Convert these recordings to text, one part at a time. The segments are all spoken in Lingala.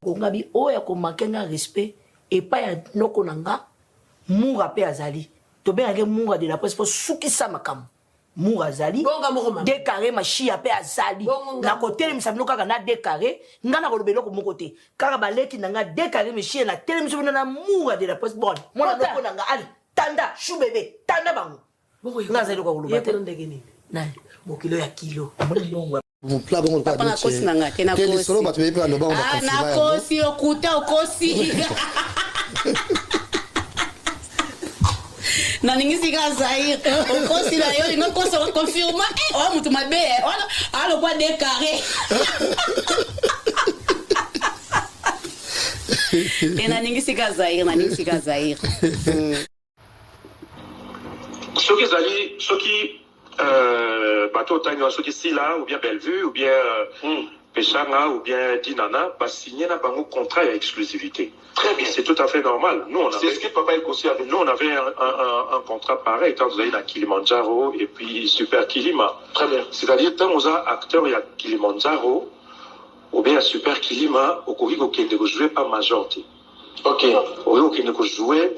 Kongabi oya ko makenga respect et pas ya noko nanga Moura pe azali. To be age Moura de la presse pour soukisa makam. Moura azali. Décaré ma chia pe azali. Na côté mi sabino kaka na décaré, ngana ko lobelo ko mon côté. Kaka baleki nanga décaré mi chia na tele mi sabino na Moura de la presse bon. Mona noko nanga ali. Tanda chou bébé, tanda bango. Ngazali ko lobelo. Yeko ndegeni. Na bokilo ya kilo. Vous plat bon pas na kosi nanga te na kosi. Solo ba tu peux no ba ah na kosi okuta okosi. Na ningisi ka Zaire okosi la yo ngo koso confirma oh mutu mabe alo kwa décaré. Na ningisi ka Zaire na ningisi ka Zaire. Ceux qui bateau Tagno, ceux qui sont là, ou bien Bellevue, ou bien Peshanga, ou bien Dinana, bah, signer un contrat à exclusivité. Très bien. C'est tout à fait normal. Nous, on avait, c'est ce que Papa Ekosi avait. Nous, on avait un contrat pareil quand vous avez la Kilimanjaro et puis Super Kilima. Très bien. C'est-à-dire, quand vous avez acteur, il y a Kilimanjaro, ou bien Super Kilima, au Korigo qui ne jouait pas majorité. Ok. Au Korigo qui ne jouait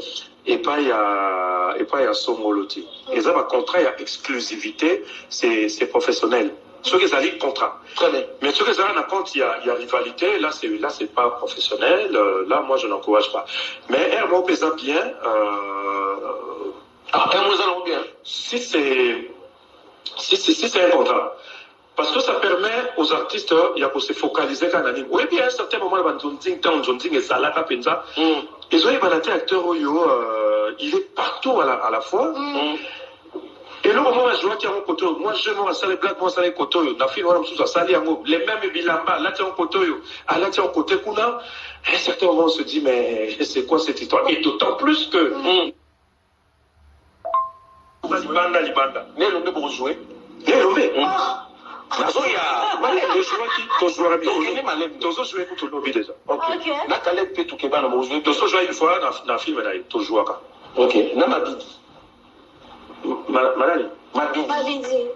et pas il y a Somoloti. Et ça, un contrat, il y a exclusivité, c'est professionnel. Ceux qui ont un contrat. Très bien. Mais ceux qui ont un compte, il y a rivalité, là, c'est pas professionnel, là, moi, je n'encourage pas. Mais Hermo pèse bien, Hermo bien. Si c'est un contrat. Parce que ça permet aux artistes, il y a pour se focaliser quand on anime. Oui, bien, à un certain moment, John et Salaka Penza, ils ont un acteur, il est partout à la fois. Et là, moi, je vois qu'il y a un poteau. Moi, je vois ça les blagues, moi, ça les poteaux. La fille, on a ça les mêmes bilamba. Là, tu as un poteau. Ah, là, tu as un côté kuna. À un certain moment, on se dit, mais c'est quoi cette histoire? Et d'autant plus que. Libanda. Mais l'homme pour jouer. Mais l'homme. Ton joueur a bien joué pour ton lobby déjà. Ok. Là, tu as l'air de tout Québec. Tu as joué une fois dans le film, tu as joué. Ok. N'a ma bidi. Malali. Mabidi.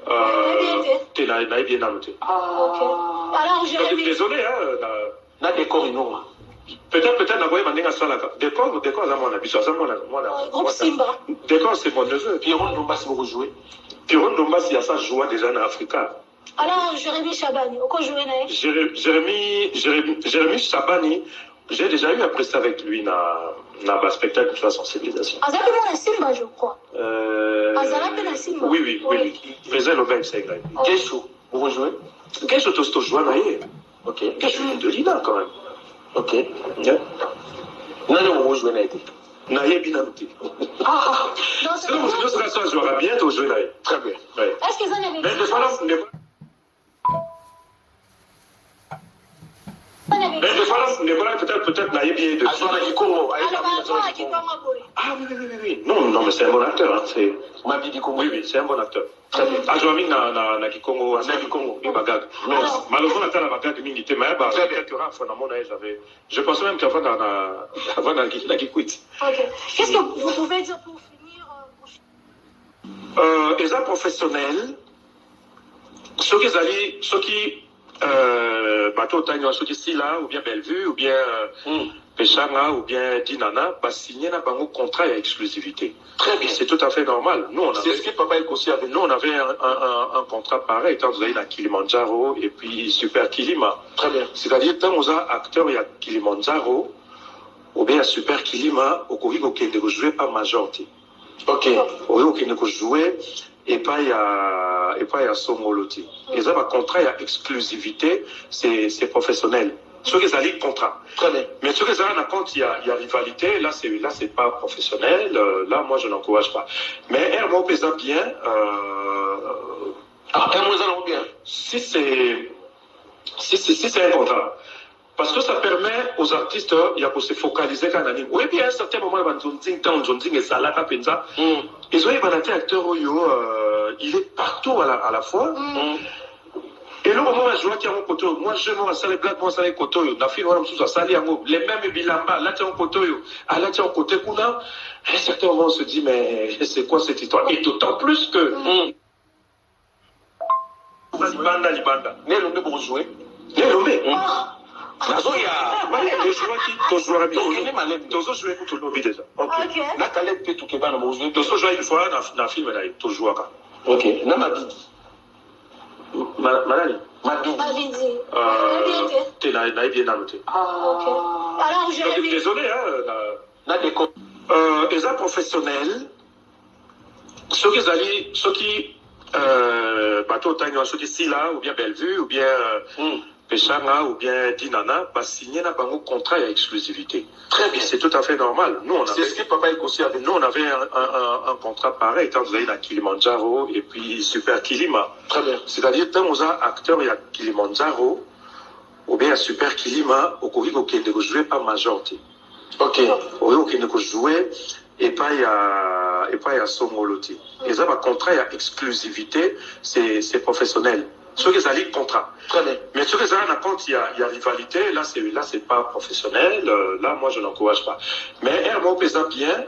Tu n'as bien noté. Alors, je désolé, hein. Na décor inoma. Peut-être n'a pas mandé à ça là. Décor, ça mon habitude, ça mon Simba. Décor, c'est mon neveu. Piron Domba, si vous jouez. Piron Domba, il y a ça joie déjà en Afrique. Alors, Jérémy Chabani, au quoi jouer là? Jérémy Chabani, j'ai déjà eu à prester avec lui dans le spectacle de la sensibilisation. Azala peut Simba, je crois. Azala peut Simba. Oui. Faisait le même, c'est vrai. Kesho, vous jouez? Kesho, tu joues là. Ok. Kesho, de Lina quand même. Ok. Non, vous jouez là. Naïe bien noté. Donc, c'est ça, je vais bientôt jouer là. Très bien. Est-ce qu'ils en avaient dit? Mais voilà, peut-être naïe bien de Ah oui. Non, mais c'est un bon acteur. Hein. C'est oui, c'est un bon acteur. Très bien. Ajouami na Kikongo, malheureusement, la bagage de Mingité, mais quelques rares dans mon âge, je pensais même qu'avant dans Kikwit. Ok. Qu'est-ce que vous pouvez dire pour finir? Les arts professionnels, ceux qui bateau Tagno, ceux qui sont là, ou bien Bellevue, ou bien Peshanga, ou bien Dinana, bah, signer un contrat à exclusivité. Très bien. C'est tout à fait normal. Nous, on avait, c'est ce que Papa Ekosi avait. Nous, on avait un contrat pareil quand vous avez la Kilimanjaro et puis Super Kilima. Très bien. C'est-à-dire, quand vous avez acteur, il y a Kilimanjaro, ou bien Super Kilima, au Korigo qui ne jouait pas majorité. Ok. Au Korigo qui ne jouait et pas il y a Somoloti. Et ça, un contrat à exclusivité, c'est professionnel. Ceux qui ont un contrat. Très bien. Mais ceux qui ont un compte, il y a rivalité. Là, c'est pas professionnel. Là, moi, je n'encourage pas. Mais Hermo pèse bien. Hermo bien. Si c'est un contrat. Parce que ça permet aux artistes, il y a pour se focaliser quand on anime. Oui, bien, à un certain moment, John et Salaka Penza, ils ont eu un acteur, il est partout à la fois. Et là, moi, je vois qu'il y a un poteau. Moi, je vois ça les blagues, moi, ça les poteaux. La fille, on a ça les mêmes bilamba. Là, tu as un poteau. Ah, là, tu as un côté kuna. À un certain moment, on se dit, mais c'est quoi cette histoire? Et d'autant plus que. Libanda. Mais l'homme pour jouer. Mais l'homme. tozo jouer pour lobby déjà. OK. Na kale pe to keba na mo jouer. Tozo jouer une fois na film na to jouer ka. OK. Na mabidi. Malali. Mabidi. T'es là bien noté. OK. Alors je vais désolé na déco. Les professionnels ceux qui bateau tagno ceux qui si là ou bien Bellevue ou bien Peshanga ou bien Dinana, bah, signer un contrat à exclusivité. Très bien. C'est tout à fait normal. Nous, on avait, c'est ce que papa est aussi avec nous, on avait un contrat pareil, quand vous avez la Kilimanjaro et puis Super Kilima. Très bien. C'est-à-dire, quand vous avez acteur, il y a Kilimanjaro, ou bien Super Kilima, au Covid, vous ne jouez pas majorité. OK. Vous ne jouez et pas il y a Somoloti. Et ça, un contrat à exclusivité, c'est professionnel. Ceux qui ont contrat. Très bien. Mais ceux qui ont un compte, il y a rivalité. Là, c'est pas professionnel. Là, moi, je n'encourage pas. Mais Hermo pèse bien.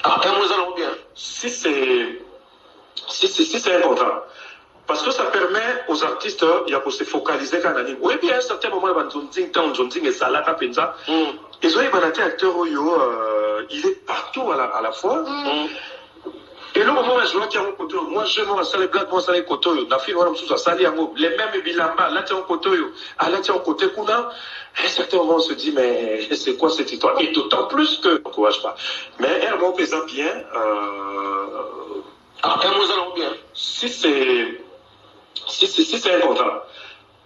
Hermo bien. Si c'est un contrat. Parce que ça permet aux artistes, il y a pour se focaliser quand on a oui, bien, à un certain moment, ils et Salaka Penza. Ils ont un acteur, il est partout à la fois. Et là, moi, je vois qu'il y a un côté, moi, je vois ça les blagues, moi, ça les côtés, la fille, moi, je ça les mêmes bilamba, là, tu as un côté, là, tu as un côté, à un certain moment, on se dit, mais c'est quoi cette histoire? Et d'autant plus que, on n'encourage pas. Mais elle m'a pesé bien, nous allons bien. Si c'est un contrat.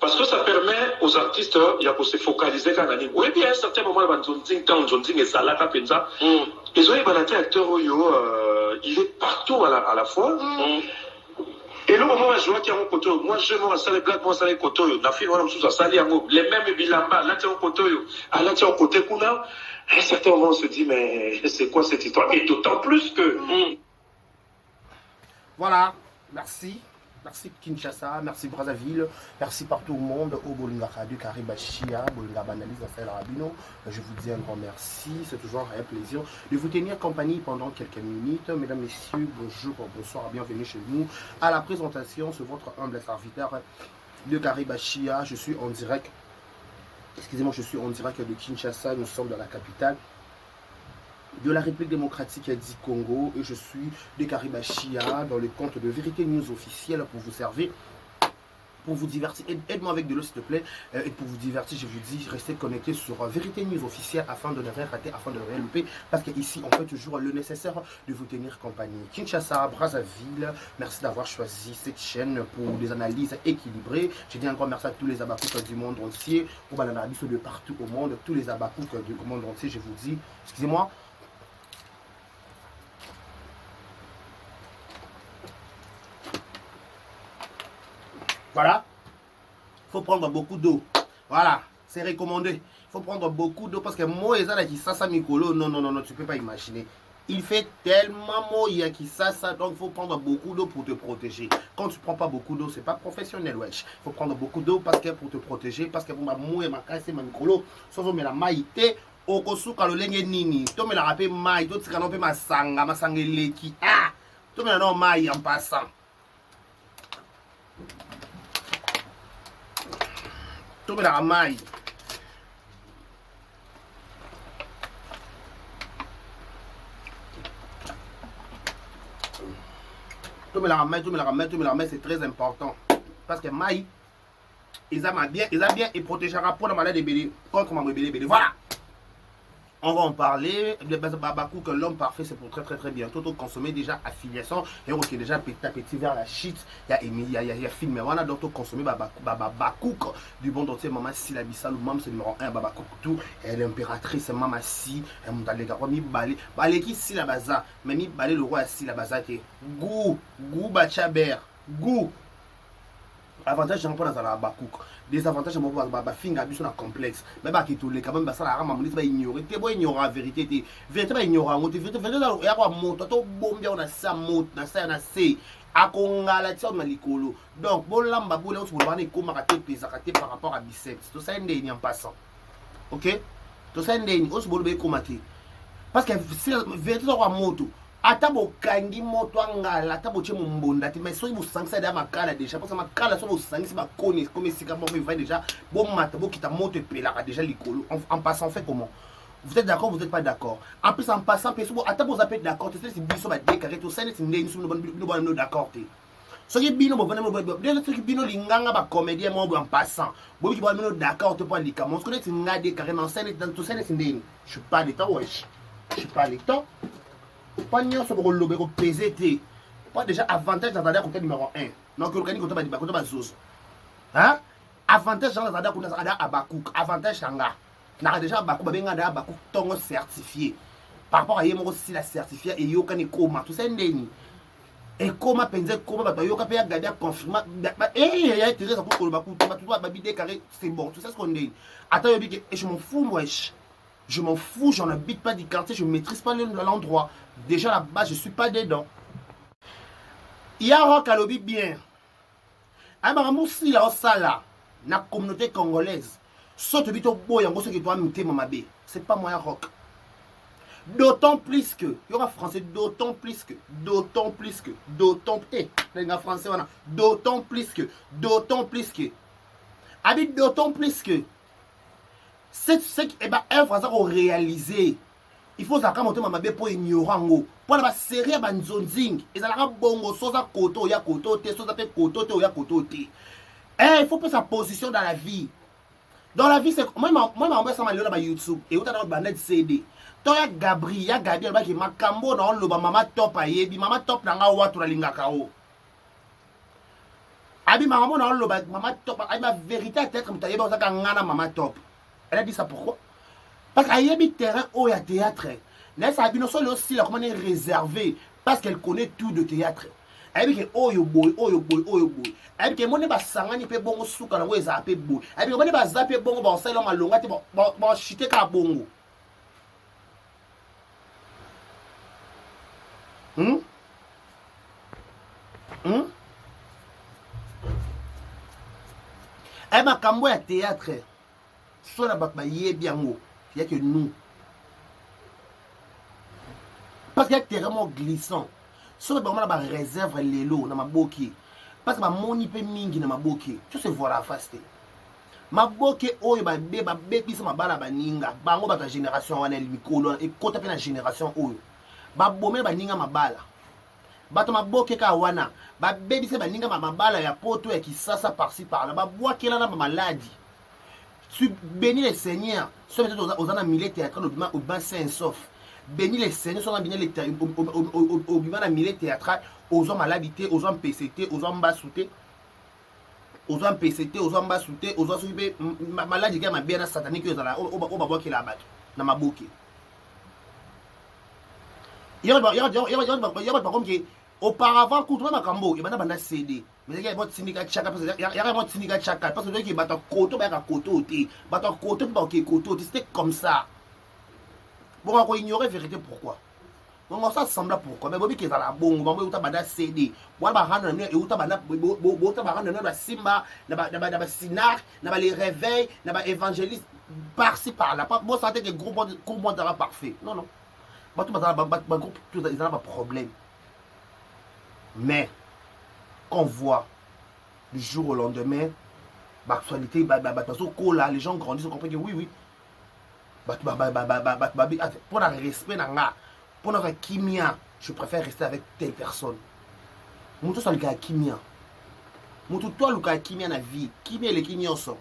Parce que ça permet aux artistes, il y a pour se focaliser quand on a oui, bien, à un certain moment, ils et Salaka Penza. Ils ont un acteur, il est partout à la fois. Et là, moi, je vois qu'il y a un côté, moi, je vois ça les blagues, moi, ça les côtés, la fille, moi, je ça les mêmes bilamba, là, tu as un côté, là, tu as un côté, à un certain moment, on se dit, mais c'est quoi cette histoire? Et d'autant plus que. Voilà, merci. Merci Kinshasa, merci Brazzaville, merci partout au monde, au Bolinga Radio, Karibachia, Bolinga Banalise, Raphaël Rabino. Je vous dis un grand merci, c'est toujours un plaisir de vous tenir compagnie pendant quelques minutes. Mesdames, Messieurs, bonjour, bonsoir, bienvenue chez nous. À la présentation, c'est votre humble serviteur de Karibachia. Je suis en direct, excusez-moi, je suis en direct de Kinshasa, nous sommes dans la capitale de la République démocratique du Congo et je suis de Karibachia dans le compte de Vérité News officielle pour vous servir, pour vous divertir. Aide-moi avec de l'eau s'il te plaît et pour vous divertir, je vous dis, restez connectés sur Vérité News officielle afin de ne rien rater, afin de ne rien louper parce qu'ici on fait toujours le nécessaire de vous tenir compagnie. Kinshasa, Brazzaville, merci d'avoir choisi cette chaîne pour des analyses équilibrées. Je dis encore merci à tous les abakouks du monde entier, pour l'analyse de partout au monde, tous les abakouks du monde entier, je vous dis, excusez-moi. Voilà, il faut prendre beaucoup d'eau. Voilà, c'est recommandé. Il faut prendre beaucoup d'eau parce que moi, qui ça mikolo, non, tu ne peux pas imaginer. Il fait tellement moyen qui ça, donc il faut prendre beaucoup d'eau pour te protéger. Quand tu ne prends pas beaucoup d'eau, c'est pas professionnel, wesh. Il faut prendre beaucoup d'eau parce que pour te protéger, parce que pour moi, ma casse, ma mikolo, sans me la maïté, au kosuka le lenge nini, to me la rappelle maï, to tika non pe masanga leki, to me la non maï en passant. Tome la maille. Tome la maille, c'est très important. Parce que maille, ils aiment bien et protégera pour la maladie de bébé. Contre ma bébé. Voilà. On va en parler. De Babakou, que l'homme parfait, c'est pour très bientôt. Donc, consommer déjà affiliation. Et on est déjà petit à petit vers la shit. Il y a film. On a donc consommer Babakou du bon entier. Maman Si la Bissal, maman c'est numéro 1. Babakou tout. Et l'impératrice, maman Si. Et mon talega, mi balé. Balé qui Si la baza. Mais mi balé le roi Si la baza. Gou bachaber. Gou. Avantage, j'en prends dans la Babakou. Des avantages à mon finger abus sur la complexe. Mais bah qui tout les quand même ça la rame va ignorer. T'es bon ignorer la vérité. Vérité va ignorer. On te vérité là et avoir monte to bombe on a ça monte na ça na c'est a kongala tsa na likolo. Donc bon lamba boule on se voit ne koma ka te pesa ka te par rapport à biceps. Tout ça ndé ni en passant. OK? Tout ça ndé on se boule be koma te. Parce que si vérité va moto ata bokangi moto angala ata botie mombonda te mais soki bosangisa deja makala déjà mposa makala soki bosangisi bakoni comme esika moko evai déjà bomata bokita moto epelaka déjà likolo en passant fait comment vous êtes d'accord vous êtes pas d'accord en plus en passant pe ata boza pe d'accord te soki biso badekare tosali neti ndeni so bino bana d'accord te soki bino soki bino linganga bacomédien moko en passant bobiki bana bino d'accord te mpo alikamo soki neti nga dekare tosali neti ndeni je suis pas l'état wesh je suis pas l'état pas nyonso bokoloba ekopese te pas déjà avantage nazalaki côté numéro 1 donc olokani côté bazozo avantage anga nazalaki kuna nazalaka abakuk avantage anga naka déjà abakuk babenga da abakuk ntongo certifié par rapport à ye moko sila certifié eyokani ekoma tosali ndeni ekoma mpenza ekoma bato bayoka mpe yagade aconfirma yaiteresa kokoloba kuta bato babidekare c'est bon tout ça ce qu'on ndeni ata yobi ke je m'en fous wesh. Je m'en fous, j'en habite pas du quartier, je ne maîtrise pas l'endroit. Déjà là-bas, je ne suis pas dedans. Il y a un rock à l'objet bien. Amaramousi la osala, na communauté congolaise. Saute vite au boy, en gros, ce qui doit m'éter mamabé. C'est pas moi un rock. D'autant plus que, il y aura français, d'autant plus que, d'autant plus que, c'est ce qui est un français qu'on réalisé. Il faut savoir monter ma pour ignorango. Pour la série à banzonzing, et ça la bongo sosa koto ya koto te sosa pe koto te ya koto te. Il faut pas sa position dans la vie. Dans la vie c'est moi ça m'a là YouTube et où t'as dans banette CD. Toi ya Gabriel ba ki makambo na loba mama top ayebi mama top na nga watu la linga kao. Abi makambo na loba mama top ay ma vérité peut-être mutayeba osaka ngana mama top. Elle a dit ça pourquoi? Parce qu'il y a des terrains où il y a théâtre. Elle a dit aussi comment elle est réservée parce qu'elle connaît tout de théâtre. Elle a dit que oh yo boy. Elle a dit que mon ba sangani pe bongo suka na weza pe boy. Elle a dit que mon ba zape bongo ba sala malonga te ba chite ka bongo. Elle m'a cambo ya théâtre. Soit la bataille bien il y a que nous. Parce qu'il y a tellement glissant. Soit la réserve les lots dans ma boki. Parce que ma moni pe mingi dans ma boki. Tu sais voir la faste. Ma boki oh ba baby sama bala baninga. Bango ba ta génération wana el mikolo et kota pe na génération oyo. Ba bomé baninga mabala. Bato ma boki ka wana. Ba baby se baninga mabala ya poto ya kisasa par-ci par-là. Ba bois kela na maladie. Tu bénis les seigneurs, soit peut-être aux milieu théâtral, au bain saint sauf. Bénis les seigneurs, soit au milieu théâtral, aux hommes maladités, aux hommes PCT, aux hommes bassoutés, aux hommes PCT, aux hommes bassoutés, aux hommes maladies qui ont bien satanique, au babo qui la battu, dans ma bouquet. Il y a par contre qui auparavant, quand on a Makambo, il y a un CD. Mais il y a un syndicat chaka parce qu'il y a un syndicat chaka parce que il y a un koto ba koto te ba koto ba koto c'était comme ça. Bon on ignorer vérité pourquoi. Donc ça semble pourquoi mais bobi qui za la bongo ba uta banda CD. Wa ba hana na e uta banda bo uta ba hana na simba na ba sinar na ba les réveils na ba évangéliste par-ci par-là. Pas bon santé que groupe d'ara parfait. Non non. Ba tout ba groupe tout ils ont pas problème. Mais qu'on voit du jour au lendemain, l'actualité, les gens grandissent, on comprend que oui. Pour le respect, pour notre kimia, je préfère rester avec telle personne. Moutou ça le cas kimia. Moutou toi le cas kimia na vie. Kimia le kimia so.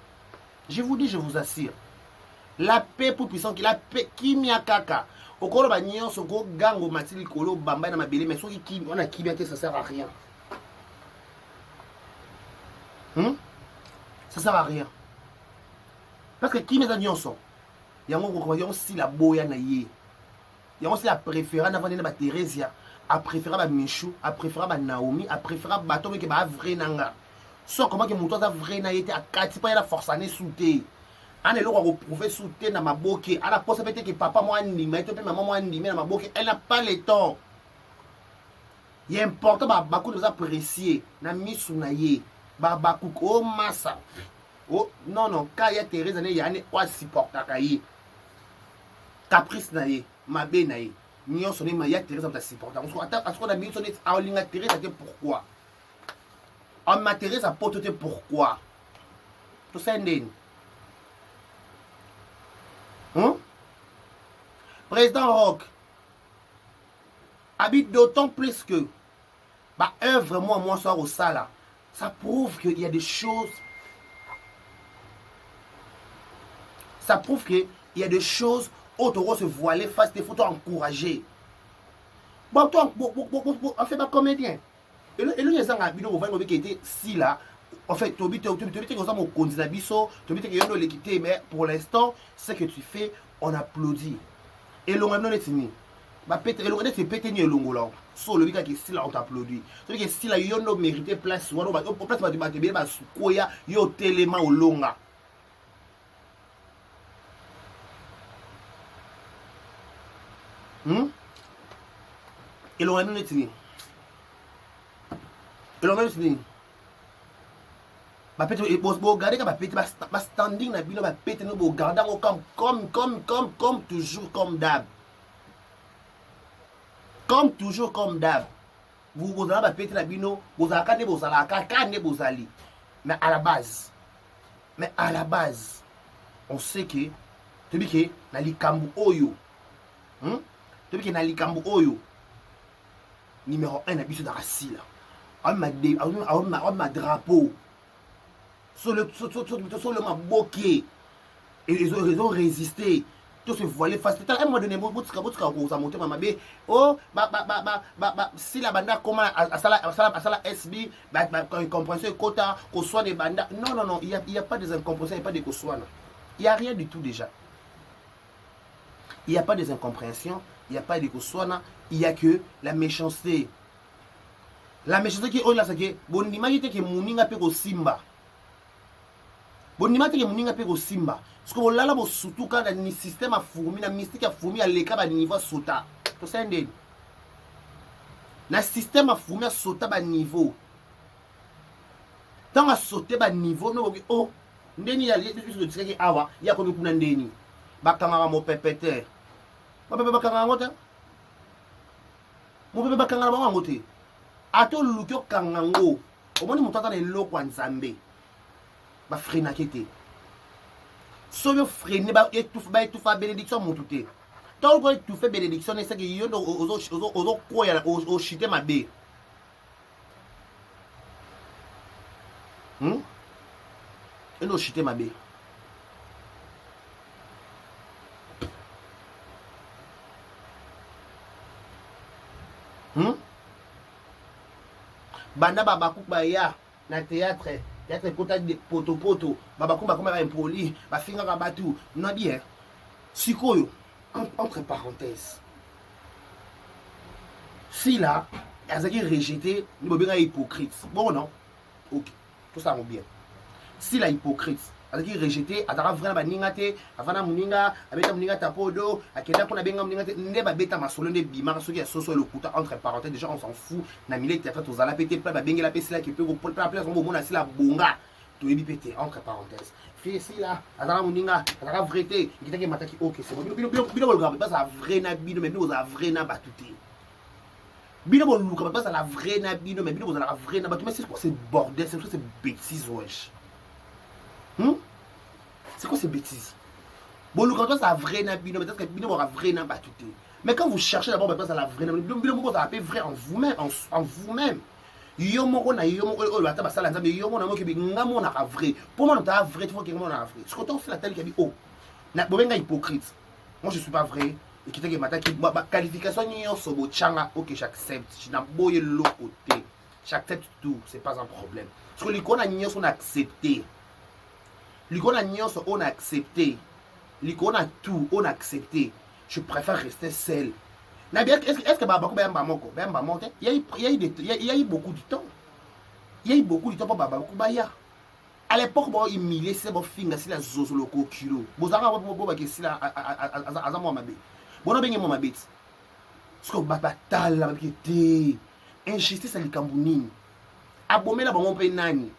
Je vous dis, je vous assure. La paix pour puissant la paix kimia kaka. Au cours de la nuit, on se gang au matili kolo bamba na mabele mais soki kimia on a kimia ça sert à rien. Ça sert à rien. Parce que qui met en nyonso? Il y a aussi la boya na ye. Il y a aussi la préférée na vendre na Thérèse, a préféré ba Michou, a préféré ba Naomi, a préféré bato que ba vrai nanga. So comment que muto za vrai na yete a kati pa la force ané souté. Ane lo ko prouver souté na maboke, ala posa peut-être que papa moi ni mais to pe maman moi ni mais na maboke, elle n'a pas le temps. Il est important ba beaucoup nous apprécier na misu na ye. Babakouk oh massa oh non kaya Thérèse ne yane wa supporta kayi caprice na ye mabe na ye Nyon sonné ma ya Thérèse à supporter. On attend à ce qu'on a mis sonné à Olinga Thérèse à pourquoi. On m'a Thérèse à pototer pourquoi. Tout ça est Président Rock habite d'autant plus que bah œuvre moi soir au sala. Ça prouve qu'il y a des choses. Ça prouve qu'il y a des choses autour se voiler face des photos encourager. Bon, toi, on fait pas comédien. Et le y a un bidon qui était si là. En fait, tu habites au Konzinabiso, tu habites au l'équité, mais pour l'instant, ce que tu fais, on applaudit. Et l'on est fini. Et l'on est pété ni l'ongo là. So le week-end qui est là, on t'applaudit. C'est que si là, il y a une mérité place, ou alors, place, tu vas te bien, il y a un téléma au longa. Et l'on est fini. Et l'on est fini. Bah peut-être bon garder que bah peut-être bah standing na bino bah peut-être nous garder comme toujours comme d'hab. Comme toujours comme d'hab. Vous allez bah peut-être na bino vous allez vous allez vous allez. Mais à la base on sait que tu dis que na likambu oyo. Tu dis que na likambu oyo numéro 1 na biso da rasila. On m'a drapeau. Sur le maboqué. Et ils ont résisté. Tout se voilé face. À un moment donné, oh, si la banda comment à la SB, compréhension quota, qu'on soit des bandas. Non, il n'y a pas des incompréhensions, il n'y a pas de qu'on il n'y a rien du tout déjà. Il n'y a pas des incompréhensions, il n'y a pas de qu'on il n'y a que la méchanceté. La méchanceté qui est là, c'est que, bon, l'image que Mouninga peut au Simba. Bonima te muninga pe ko simba parce que bolala bo surtout quand ni système a fourmi na mystique a fourmi à l'écart ba niveau sota to sende na système a fourmi a sota ba niveau tant a sauter ba niveau no oh ndeni ya biso tsiki awa ya ko kuna ndeni bakanga mo pepete ba pepe bakanga ngota mo pepe bakanga ba ngote ato lukyo kangango omoni mutata na eloko nzambe ba freina kete so yo freine ba etufa bénédiction mutute tant que tu fais bénédiction c'est que yo ozo koya o chite mabe eno chite mabe banda baba kuba ya na théâtre kota de poto babakumba comme ba impoli ba finga ka batu non bien sikoyo entre parenthèses si là azaki rejeté ni bobenga hypocrite bon non OK tout ça va bien si la hypocrite azaki rejeté atara vraiment baninga te avana muninga abeta muninga tapodo akenda pona benga muninga te nde ba beta masolo nde bima soki ya soso le kuta entre parenthèses déjà on s'en fout na milé théâtre to zala pété pa bengela pesi la qui peut pour place on mona si la bonga to yebi pété entre parenthèses fi si là atara muninga atara vraité kitaki mataki OK c'est bon bino le grave pas ça vrai na bino mais bino za vrai na batuté bino bon luka pas ça la vrai na bino mais bino za la vrai na batuté mais c'est quoi ce bordel c'est bêtise wesh. C'est quoi ces bêtises? Bon, le canton, c'est la vraie nabino, mais peut-être que bino aura vrai nabatouté. Mais quand vous cherchez d'abord, peut-être c'est la vraie nabino, bino ça appelle vrai en vous-même, en vous-même. Yomo na yomo, la taba sala nzambe yomo na mo ki ngamo na vrai. Pour moi, on t'a vrai, tu vois que ngamo na vrai. Ce qu'on fait la telle qui a dit oh, na bobenga hypocrite. Moi, je suis pas vrai. Et qui t'a dit mata qui qualification ni yo sobo changa, OK, j'accepte. Je n'ai boye l'autre côté. J'accepte tout, c'est pas un problème. Parce que les qu'on a ni on a accepté. L'icône a nyonso on a accepté. L'icône a tout on a accepté. Je préfère rester seul. Est-ce que Babako Bamba Moko Bamba Monte il y a eu beaucoup de temps. Il y a eu beaucoup de temps pour Babako Baya. À l'époque, bon, il millait c'est bon finga si la zozo loko kilo. Bozanga bo ba si la azamo mabe. Bon bengi mo mabet. Ce que batal la mabete. Injustice à likambunini. Abomela bango pe nani.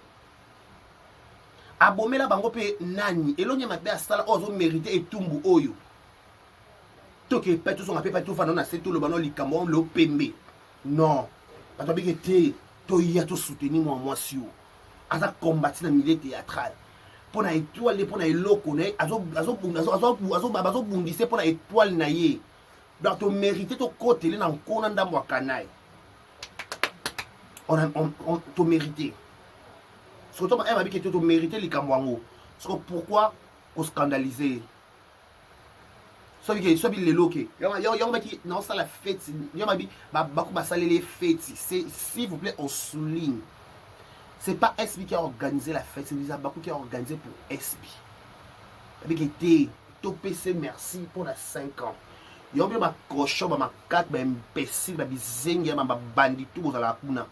Abomela bango pe nani elonye mabe asala ozo mériter etumbu oyo que pas tout son appel pas tout fa na c'est tout le ballon likamon le pembe non pas toi bien que to ya to soutenir moi sur aza combattre dans milieu théâtral pour na étoile pour na eloko ne azo bundise pour na étoile na ye donc to mériter to côté na nkona ndambo kanai on to mériter surtout elle m'a dit que to mériter likamwango parce que pourquoi qu'on scandaliser sobi les loqués non ça la fête les fêtes s'il vous plaît on souligne c'est pas SB qui a organisé la fête c'est déjà Bakou qui a organisé pour SB avec été PC merci pour la 5 ans yo bien ma cochon ma 4 ma imbécile ma bizengi ma bandit tout aux la kuna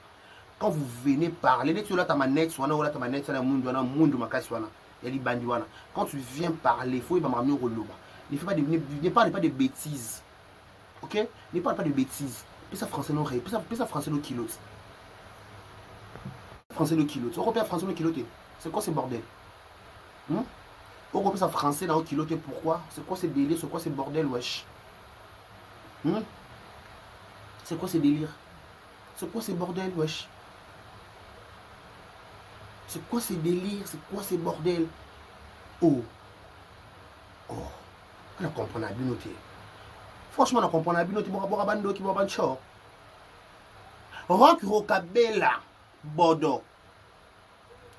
quand vous venez parler net sur la ta manette soit na ta manette na mundu makasi wana ya li bandi wana quand tu viens parler faut y m'amener au loba. Ne parle pas de bêtises. Ok? Ne parle pas de bêtises. Puis ça français non puis ça français no kilos. Français no kilos. Européen français no kiloté. C'est quoi ce bordel? Européen ça français no kiloté pourquoi? C'est quoi ce délire? C'est quoi ce bordel wesh? C'est quoi ce délire? C'est quoi ce bordel wesh? C'est quoi ce délire? C'est quoi ce bordel? Oh. On comprend la binoté. Franchement, on comprend la binoté. Rock Rocabella Bodo.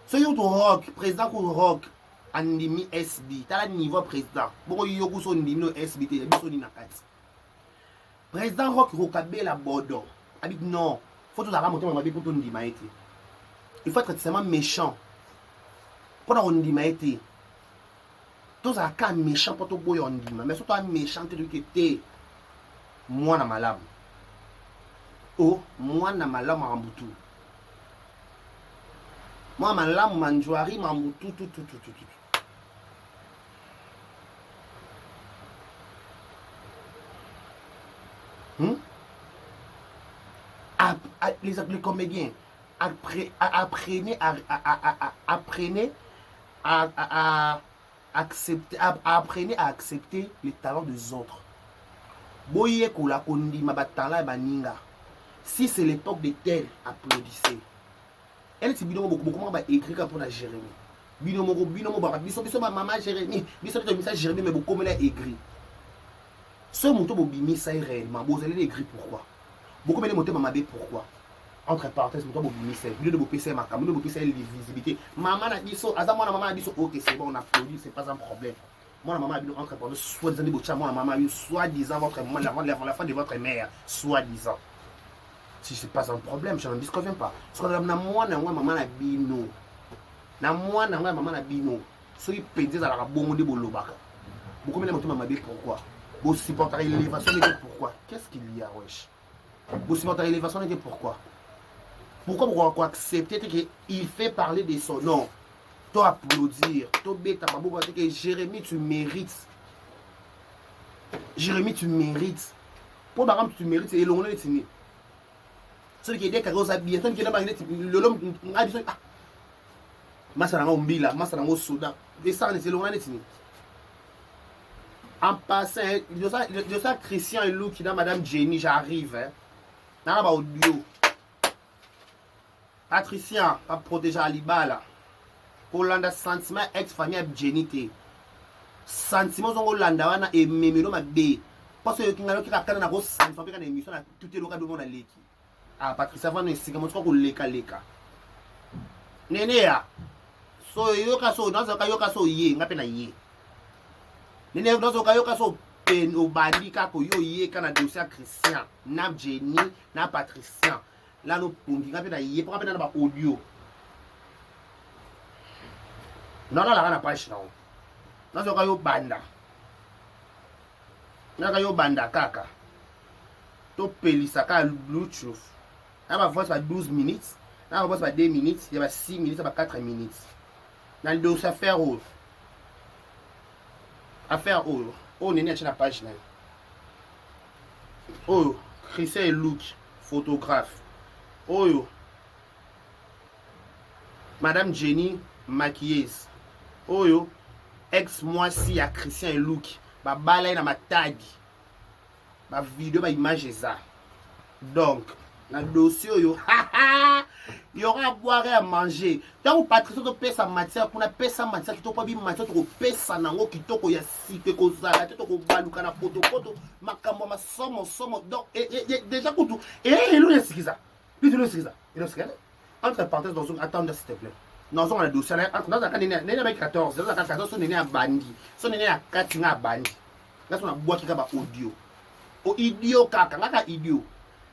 Ce you to rock, président ou rock, andimi SB. T'as le niveau président. Bon, il y a un niveau SB. Président Rock Rocabella Bodo. Habite non. Faut tout la ramonter ma pour ton dimaïté. Il faut être extrêmement méchant. Pour on dimaïté. Tous à cas méchant pour tout boy on dit mais surtout un méchant que tu moi na malam oh moi na malam mambutu moi malam manjouari mambutu tout les comédiens apprenez apprenez à accepter les talents des autres. Si c'est l'époque de tel, applaudissez. Elle est beaucoup écrit pour la Jérémie. Binomo maman Jérémie, Jérémie, mais beaucoup elle a écrit. Ce moto bobimi ça réellement, vous allez écrire pourquoi. Beaucoup de motos maman pourquoi. Entre parenthèses, moto bobimi ça, milieu de vos PC ma caméra, de vos PC visibilité. Maman a dit ça, moi maman a dit ça, ok c'est bon on applaudit, c'est pas un problème. Moi maman a dit entre parenthèses, soi-disant moi maman a dit soi-disant votre la fin de votre mère, soi-disant. Si c'est pas un problème, je n'en disconviens pas. Parce que moi maman a bino. Na moi maman a bino. Ceux qui pédés à la bonne de bolobaka. Beaucoup de motos maman dit pourquoi. Vous supporterez l'élévation de pourquoi. Qu'est-ce qu'il y a wesh? Vous supporterez l'élévation de pourquoi. Pourquoi vous accepter qu'il fait parler de son nom? Toi applaudir, toi bêta, que Jérémie tu mérites. Jérémie tu mérites. Pour par exemple tu mérites, c'est l'on est signé. Celui qui est des carrosses habillés, celui qui est le l'homme a dit ah. Masaranga Mbila, Masaranga Soudan. Et ça c'est l'on est signé. En passant, je sais Christian et Lou qui dans Madame Jenny, j'arrive. Hein. Dans la audio. Patricien, pas protéger Alibala. Pour l'anda sentiment ex-famille Jenny. Sentiment sont Hollanda wana et memelo ma bé. Parce que kinga qui rakana na gros sentiment pe émission na tout est local de monde à l'équipe. Ah Patricia va nous siga mo ko leka. Nene ya. So yoka so nazo ka yoka so ye ngape na ye. Nene nazo ka yoka so pen au bandi ka ko yo ye kana dossier Christian, na Jenny, na Patricien. Là nous pundi ngape na ye pour ngape na ba audio. Non la na page na. Nazo ka yo banda. Naka yo banda kaka. To pelisa ka Bluetooth. Na ba voice pa 12 minutes, na ba voice pa 2 minutes, ya ba 6 minutes, ya ba 4 minutes. Na le dossier affaire ou. Affaire ou. Oh nene na page na. Oh, Christian Look, photographe. Oh Madame Jenny, maquilleuse. Oh ex-moi si à Christian Look. Ba balai na matagi. ma vidéo, ma image est ça. Donc, dans le dossier, il y aura à boire et à manger. Tant que Patrice te paie sa matière, qu'on a payé sa matière, qui te pas bien matière, tu payes sa nango, qui te ya cité, qu'on a tu te balouka na poto, ma cambo, ma somme, donc, et déjà, tout. Et il est ce qu'il a. Il est ce qu'il a. Il est ce qu'il a. Entre parenthèses, dans une attente, s'il te plaît. Dans un dossier, dans un cas, il y a 14, dans un cas 14, il y a un bandit. Son il y a 4, il y a un bandit. Là, on a bois qui a audio. Au idiot, kaka, kaka idiot.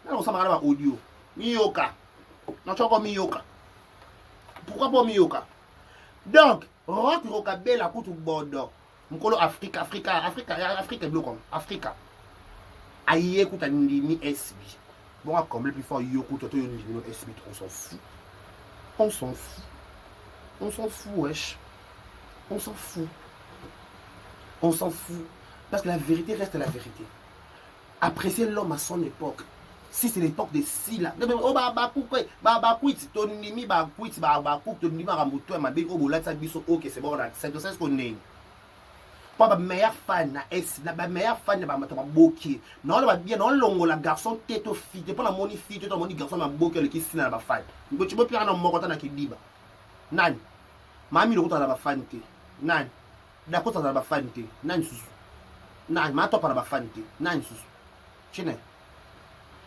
Là, on s'en parle de audio. Miyoka. Non, tu as encore Miyoka. Pourquoi pas Miyoka? Donc, rock roka bela kutu bordeaux. Mkolo Africa est bleu comme Africa. Aïe kuta ndimi SB. Bon, comme le plus fort yoku toto ndimi SB, on s'en fout. On s'en fout. On s'en fout, wesh. On s'en fout. On s'en fout. Parce que la vérité reste la vérité. Apprécier l'homme à son époque. Si c'est l'époque de Sila, oh ok, c'est bon, c'est ce qu'on est. Pas ma meilleure fan, la meilleure fan de ma boki. Non, bien, non, longo, la garçon, tête au fille, t'es pas la moni fille, t'es pas moni garçon, ma boki, qui s'y n'a pas fan. Tu peux plus en mort qui dit, nan, mamie, le route à la fan, nan, d'accord, à la fan, nan, sous, nan, ma top à la fan, nan, sous, chine.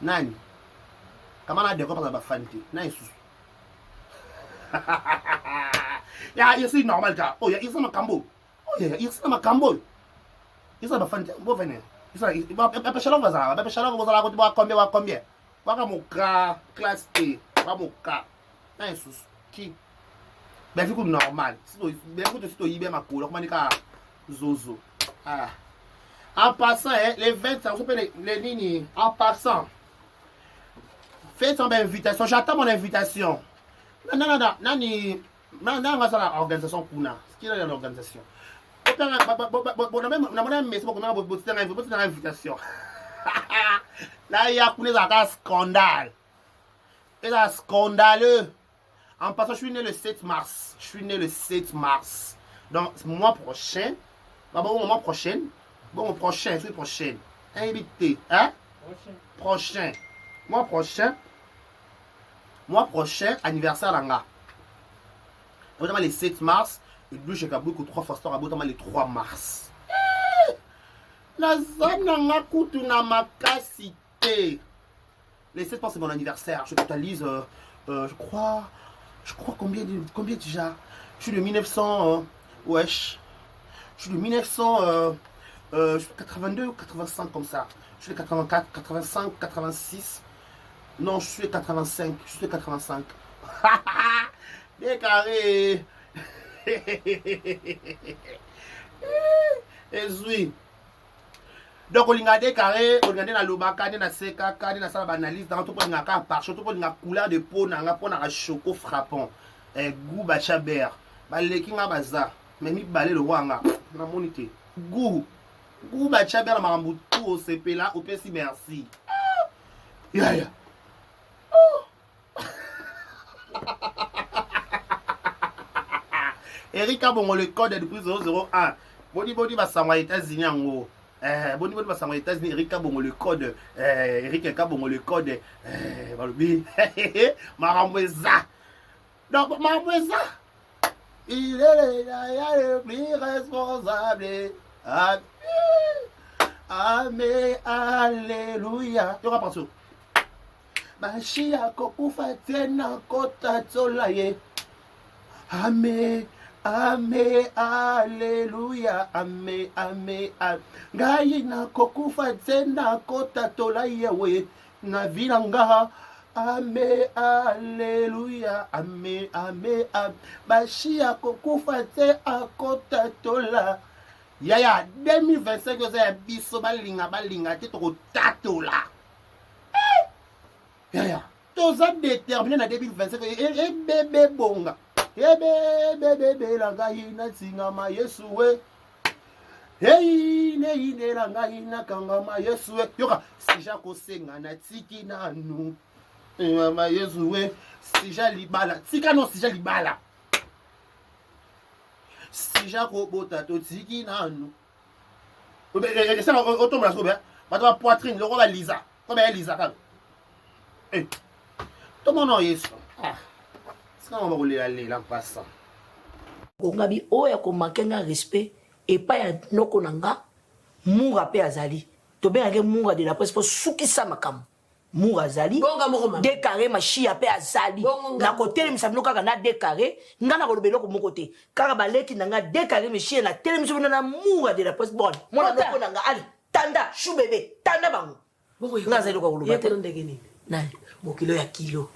Nani kama na développe la fanité nani sous ya c'est normal ka oh ya ils sont ma cambo oh ya ils sont ma cambo ils sont ma fanité bon venez ils sont ba chalon va ça ba chalon va ça la combien ba mon cas classe T ba mon cas nani sous qui ben vu que normal si ben que tu y bien ma couleur comment ka zozo ah en passant les 20 ans on peut les lignes en passant. Faites une invitation, j'attends mon invitation. Non, l'organisation Kuna. Ce qu'il y a l'organisation. Là, il y a un scandale. C'est un scandaleux. En passant, je suis né le 7 mars. Donc, mois prochain. Mois prochain. Invité. Hein? Prochain. Mois prochain, anniversaire Langa. Notamment le 7 mars, le 2 Chekabou, 3 fois star, notamment le 3 mars. La zone n'a coûté na makasité. Le 7 mars, c'est mon anniversaire. Je totalise, je crois combien déjà? Je suis de 1900, wesh. Je suis de 1982 ou 85 comme ça. Je suis de 84, 85, 86. Non, je suis de 85. Des carrés. Donc, on a des carrés, on a des lobaka, on a seka, on a sa analyse, dans tout le monde a par surtout on a couleur de peau, on a choco frappant. Goût bachaber. Le king a baza. Mais mi balé le wanga. Na monité. Goût bachaber marambu tout au CP là, au PC merci. Ya. Erika bon le code de plus 001. Body va s'envoyer aux États-Unis en haut. Body va s'envoyer aux États-Unis. Erika bon le code. Erika bon le code. Maramweza. Donc Maramweza. Il est le plus responsable. Amen. Alléluia. Tu reprends ça. Mashia kokufa tena kota tolaye. Amen. Alléluia. Amen. Ngai na kokufa tena kota tolaye we. Na vilanga. Amen. Alléluia. Amen. Mashia kokufa tena kota tola. Yaya 2025 c'est biso balinga te to tatola. Tous a déterminé en 2025 et bébé bonga. Bébé la gaïna singama yesuwe. Hey ne la gaïna kangama yesuwe. Yoka si jako senga na tiki na nu. Mama yesuwe si jalibala. Tika non si jalibala. Si jako bota to tiki na nu. Ça automne la sobe. bato ba poitrine lokola Lisa comme elle Lisa kaka eh tout mon nom yesu ah ça on va rouler aller là passant kongabi oya ko makenga respect et pas ya noko nanga munga pe azali to benga munga de la presse pour sukisa makam munga azali décarré machia pe azali na côté mi sabino kaka na décarré ngana ko lobelo ko mon côté kaka baleki nanga décarré machia na télé mi sabino na munga de la presse bon mona noko nanga ali tanda chou bébé tanda bango ngaza ko lobelo ndenge ni na mokilo ya kilo